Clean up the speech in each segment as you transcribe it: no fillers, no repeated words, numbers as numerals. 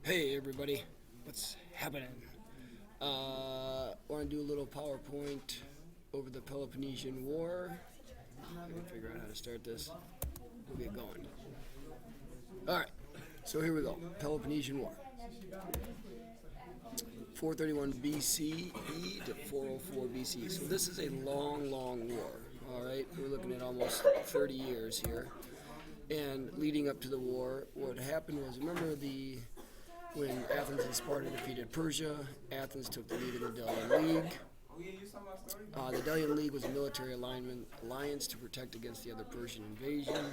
Hey everybody, what's happening? Want to do a little PowerPoint over the Peloponnesian War. I can figure out how to start this. We'll get going. Alright, so here we go. Peloponnesian War. 431 BCE to 404 BCE. So this is a long, long war. Alright, we're looking at almost 30 years here. And leading up to the war, what happened was, remember when Athens and Sparta defeated Persia, Athens took the lead in the Delian League. The Delian League was a military alliance to protect against the other Persian invasion.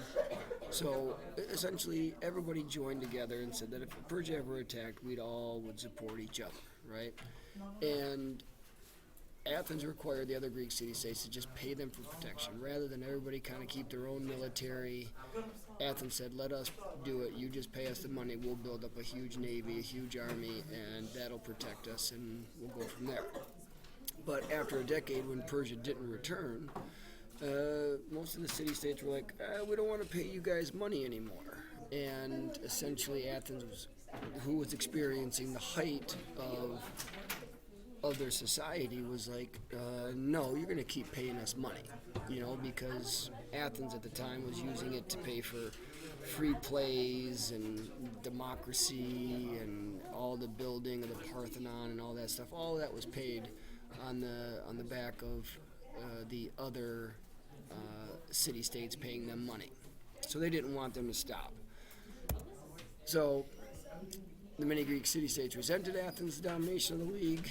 So essentially, everybody joined together and said that if Persia ever attacked, we'd all would support each other, right? And Athens required the other Greek city-states to just pay them for protection, rather than everybody kind of keep their own military. Athens said, let us do it, you just pay us the money, we'll build up a huge navy, a huge army, and that'll protect us, and we'll go from there. But after a decade, when Persia didn't return, most of the city-states were like, we don't want to pay you guys money anymore. And essentially Athens who was experiencing the height of their society, was like, no, you're going to keep paying us money, because Athens at the time was using it to pay for free plays and democracy and all the building of the Parthenon and all that stuff. All that was paid on the back of the other city-states paying them money. So they didn't want them to stop. So the many Greek city-states resented Athens' domination of the league,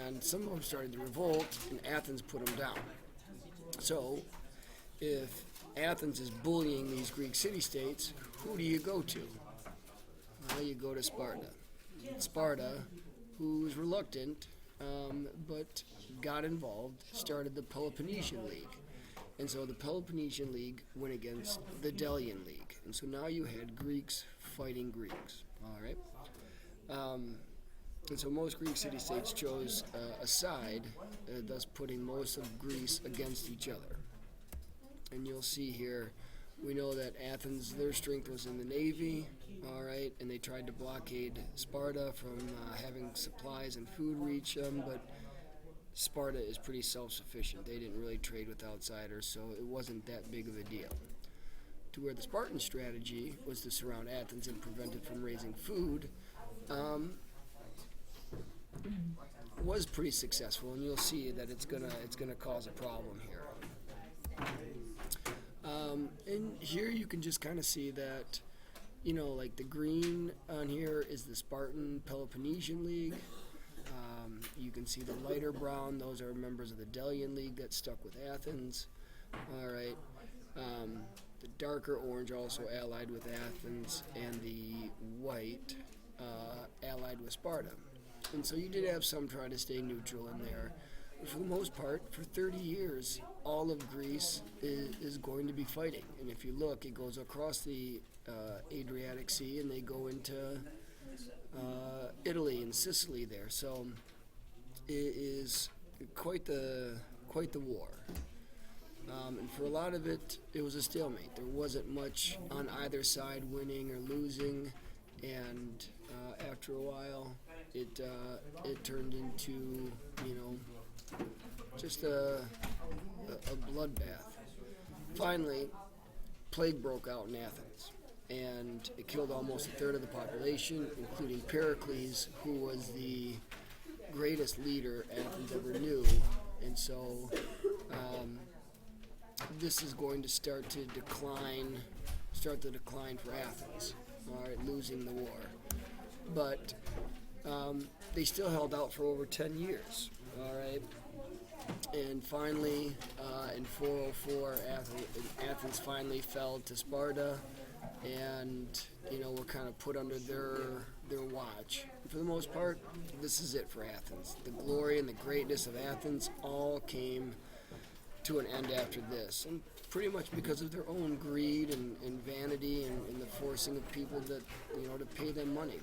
and some of them started to revolt, and Athens put them down. So, if Athens is bullying these Greek city-states, who do you go to? Well, you go to Sparta. Sparta, who's reluctant, but got involved, started the Peloponnesian League. And so the Peloponnesian League went against the Delian League. And so now you had Greeks fighting Greeks. All right? And so most Greek city-states chose a side, thus putting most of Greece against each other. And you'll see here, we know that Athens, their strength was in the navy, all right, and they tried to blockade Sparta from having supplies and food reach them, but Sparta is pretty self-sufficient. They didn't really trade with outsiders, so it wasn't that big of a deal. To where the Spartan strategy was to surround Athens and prevent it from raising food, was pretty successful, and you'll see that it's gonna cause a problem here. And here you can just kind of see that, like the green on here is the Spartan Peloponnesian League. You can see the lighter brown; those are members of the Delian League that stuck with Athens. All right. The darker orange also allied with Athens, and the white allied with Sparta. And so you did have some trying to stay neutral in there. But for the most part, for 30 years, all of Greece is going to be fighting. And if you look, it goes across the Adriatic Sea, and they go into Italy and Sicily there. So it is quite the war. And for a lot of it, it was a stalemate. There wasn't much on either side winning or losing, and after a while, it turned into, just a bloodbath. Finally, plague broke out in Athens, and it killed almost a third of the population, including Pericles, who was the greatest leader Athens ever knew. And so this is going to start the decline for Athens, all right, losing the war. But they still held out for over 10 years, all right? And finally, in 404, Athens finally fell to Sparta, and, were kind of put under their watch. For the most part, this is it for Athens. The glory and the greatness of Athens all came to an end after this, and pretty much because of their own greed and vanity and the forcing of people that, to pay them money.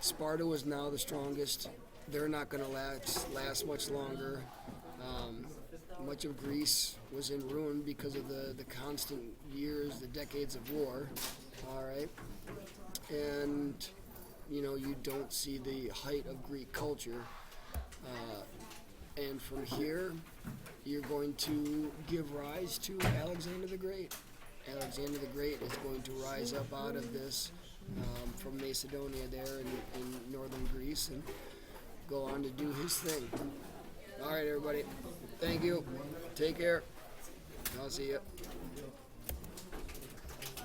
Sparta was now the strongest. They're not going to last much longer. Much of Greece was in ruin because of the constant years, the decades of war. All right. and you don't see the height of Greek culture. And from here, you're going to give rise to Alexander the Great. Alexander the Great is going to rise up out of this from Macedonia there in northern Greece and go on to do his thing. All right, everybody. Thank you. Take care. I'll see you.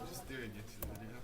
Just doing it.